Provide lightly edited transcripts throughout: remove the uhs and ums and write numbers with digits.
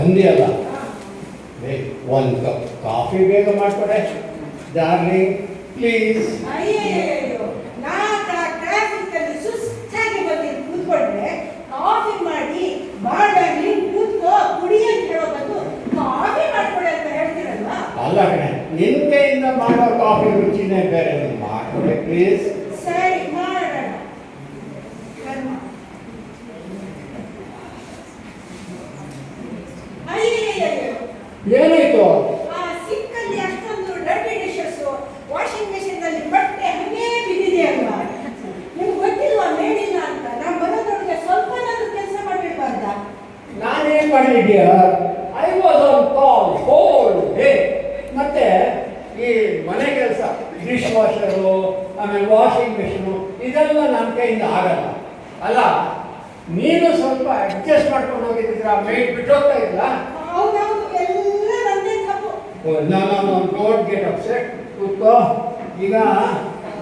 ಬಂದಿಯಲ್ಲ, ಒಂದು cup coffee ಬೇಗ ಮಾಡ್ಕೊಡೆ darling, please. ಅಯ್ಯಯ್ಯೋ, ಟ್ರಾಫಿಕ್ಕಲ್ಲಿ ಸುಸ್ತಾಗಿ ಬಂದಿದ್ದು ಕೂತ್ಕೊಂಡ್ರೆ ಕಾಫಿ ಮಾಡಿ ಬಾಡಾಗ್ಲಿ ಕೂತ್ಕೋ ಕುಡಿ ಅಂತ ಹೇಳೋ ಬಂದು ಕಾಫಿ ಮಾಡ್ಕೊಡಿ ಅಂತ ಹೇಳ್ತೀರಲ್ವಾ? ಅಲ್ಲ ಕಣೆ, ನಿನ್ನ ಕೈಯಿಂದ ಮಾಡೋ ಕಾಫಿ ರುಚಿನೇ ಬೇರೆ. ಮಾಡ್ಕೊಡೆ ಪ್ಲೀಸ್. ಸರಿ, ಮಾಡೋಣ. ಅಯ್ಯಯ್ಯಯ್ಯೋ, ಏನಾಯ್ತು? ಆ ಸಿಕ್ಕಲ್ಲಿ ಅಷ್ಟೊಂದು ಡರ್ಟಿ ಡಿಶಸ್ ವಾಷಿಂಗ್ ಮೆಷಿನ್ ನಲ್ಲಿ ಬಟ್ಟೆ ಹಂಗೇ ಬಿದ್ದಿದೆ ಅಲ್ವಾ? ನಿಮ್ಗೆ ಗೊತ್ತಿಲ್ವಾ ಮೇಡಿಲ್ಲ ಅಂತ? ನಾವು ಬರೋದ್ರೊಳಗೆ ಸ್ವಲ್ಪ ಕೆಲಸ ಮಾಡಿರ್ಬಾರ್ದ? ನಾನೇನ್ ಮಾಡಿದ್ಯಾ? I was on call whole day. ಮತ್ತೆ ಈ ಮನೆ ಕೆಲಸ, ಡಿಶ್ ವಾಷರು, ಆಮೇಲೆ ವಾಷಿಂಗ್ ಮೆಷಿನು, ಇದೆಲ್ಲ ನನ್ನ ಕೈಯಿಂದ ಆಗಲ್ಲ. ಅಲ್ಲ, ನೀನು ಸ್ವಲ್ಪ ಅಡ್ಜಸ್ಟ್ ಮಾಡ್ಕೊಂಡು ಹೋಗಿದ್ರೆ ಮೇಡ್ ಬಿಟ್ಟೋಗ್ತಾ ಇಲ್ಲ. ಹೌದೌದು, ಎಲ್ಲ ಒಂದೇ ತಪ್ಪು. ನಾನು ಡೋಂಟ್ ಗೆಟ್ ಅಪ್ಸೆಟ್. ಕೂತ್ಕೋ. ಈಗ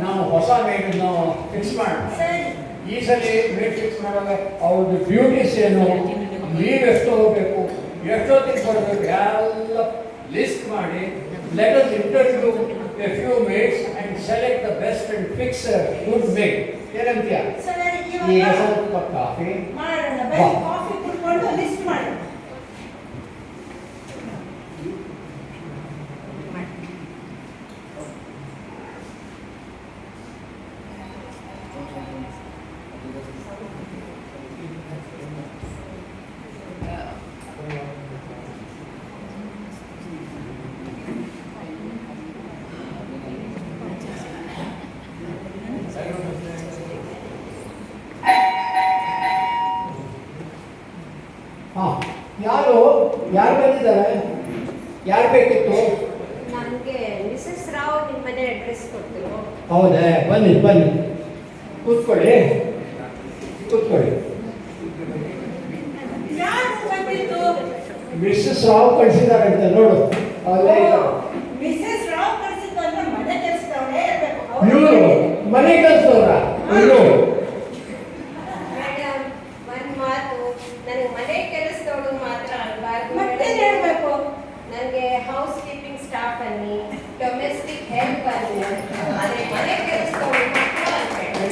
ನಾವು ಹೊಸ ಮೇಡನ್ನು ಫಿಕ್ಸ್ ಮಾಡೋಣ. ಸರಿ. ಈ ಸಲ ಮೇಡ್ ಫಿಕ್ಸ್ ಮಾಡುವಾಗ ಅವ್ರದ್ದು ಡ್ಯೂಟೀಸ್ ಏನು, ಲೀವ್ ಎಷ್ಟು ಹೋಗಬೇಕು, ಎಷ್ಟೊತ್ತಿಗೆ ಕೊಡಬೇಕು, ಎಲ್ಲ ಲಿಸ್ಟ್ ಮಾಡಿ let us interview a few maids and select the best and fix good maid. ಏನಂತೀಯ? ಸರಿ, ಈಗ ಸ್ವಲ್ಪ ಕಾಫಿ ಮಾಡೋಣ. ಬರೀ ಕಾಫಿ ಕುಡ್ಕೊಂಡು ಲಿಸ್ಟ್ ಮಾಡೋಣ. ಯಾರು ಬಂದಿದ್ದಾರೆ? ಯಾರು ಬೇಕಿತ್ತು? ನನಗೆ ಮಿಸಸ್ ರಾವ್ ನಿಮ್ಮ ಮನೆ ಅಡ್ರೆಸ್ ಕೊಡ್ತೀರೋ? ಹೌದೇ, ಬನ್ನಿ ಬನ್ನಿ, ಕೂತ್ಕೊಳ್ಳಿ ಕೂತ್ಕೊಳ್ಳಿ. ಯಾರು ಬಂದಿದ್ದು? ಮಿಸ್ಸಸ್ ರಾವ್ ಕಳಿಸಿದಾರಂತೆ, ನೋಡು ಅಲ್ಲೇ. ಮಿಸಸ್ ರಾವ್ ಕಳಿಸಿದ್ದು ಅಂದ್ರೆ ಮನೆ ಕೆಲಸದವರೇ ಇರಬೇಕು. ಇವರು ಮನೆ ಕೆಲಸದವರ? ಇವರು ಮೇಡಮ್, ಒಂದು ಮಾತು, ನನಗೆ ಮನೆ ಕೆಲಸದವಳು ಮಾತ್ರ ಅಲ್ಬಾರ್ದು. ಮತ್ತೆ ಹೇಳ್ಬೇಕು. ನನಗೆ ಹೌಸ್ ಕೀಪಿಂಗ್ ಸ್ಟಾಫ್ ಅನ್ನಿ, ಡೊಮೆಸ್ಟಿಕ್ ಹೆಲ್ಪ್ ಅನ್ನಿ, ಆದರೆ ಮನೆ ಕೆಲಸದವಳು ಮಾತ್ರ ಅನ್ಬೇಡಿ.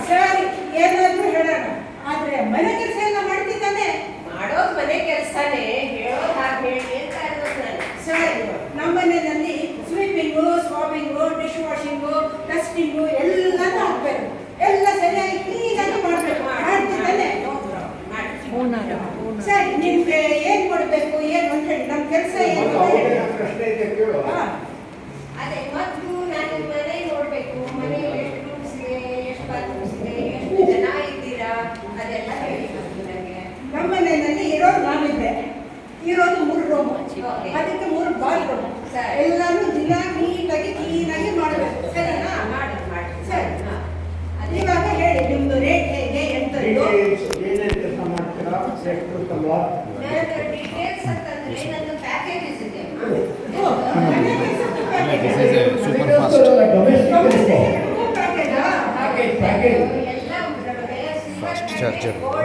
ಸರಿ, ಏನಾದ್ರೂ ಹೇಳೋಣ. ಆದ್ರೆ ಮನೆ ಕೆಲಸ ಎಲ್ಲ ಮಾಡ್ತಿದ್ದಾನೆ. ಮಾಡೋದು ಮನೆ ಕೆಲಸನೇ, ಹೇಳೋದು ಹಾಗೆ ಹೇಳಿ ಅಂತ ಅನ್ನೋದು ನಾನು. ಸರಿ, ನಮ್ಮ ಮನೆಯಲ್ಲಿ ಸ್ವೀಪಿಂಗು, ಸ್ವಾಬಿಂಗು, ಡಿಶ್ ವಾಷಿಂಗು, ಡಸ್ಟಿಂಗು ಎಲ್ಲನೂ ಆಗ್ಬೇಕು. ಎಲ್ಲ ಸರಿಯಾಗಿ ಕ್ಲೀನಾಗಿ ಮಾಡ್ಬೇಕು. ಮಾಡ್ತಿದ್ದಾನೆ. ಸರಿ, ನಿಮ್ಗೆ ಏನ್ ಕೊಡ್ಬೇಕು ಏನು ಅಂತ ಹೇಳಿ, ನಮ್ಮ ಕೆಲಸ ಏನು ಅಂತ ಹೇಳಿ. ಪ್ರಶ್ನೆ ಇದೆ, ಕೇಳು. ಅದೇ ಮೊದಲು ನಾನು ಮನೆ ನೋಡ್ಬೇಕು. ಮನೆ ಎಷ್ಟು ರೂಮ್ಸ್ ಇದೆ, ಎಷ್ಟು ಬಾತ್ರೂಮ್ಸ್ ಇದೆ, ಎಷ್ಟು ಜನ ಇದ್ದೀರಾ, ಅದೆಲ್ಲ ಹೇಳಿ ನನಗೆ. ನಮ್ಮ ಮನೆಯಲ್ಲಿ ಇರೋದು ನಾವಿದ್ದೆ, ಇರೋದು 3 ರೂಮ್, Okay. ಅದಕ್ಕೆ 3 ಬಾತ್ರೂಮ್. ಸರಿ. ಎಲ್ಲಾನು ದಿನ ನೀಟಾಗಿ ಕ್ಲೀನಾಗಿ ಮಾಡಬೇಕು. ಸರಿನಾ? ಮಾಡಿ ಮಾಡಿ. ಸರಿ. ಅದೇ ಇವಾಗ ಹೇಳಿ, ನಿಮ್ದು ರೇಟ್ ಹೇಗೆ ಎಂತದ್ದು? ಏನೇನು ಕೆಲಸ ಮಾಡ್ತೀರಾ? ಎಷ್ಟು ಸಂಬಳ? ನನ್ನ ಡೀಟೇಲ್ಸ್ ಅಂತಂದ್ರೆ ನನ್ನ ಪ್ಯಾಕೇಜಸ್ ಇದೆ. ಮನೆ ಕೆಲ್ಸದ್ದು package. This is a super fast. Domestic package ಆ? ಪ್ಯಾಕೇಜ್ ಎಲ್ಲ Fast charger.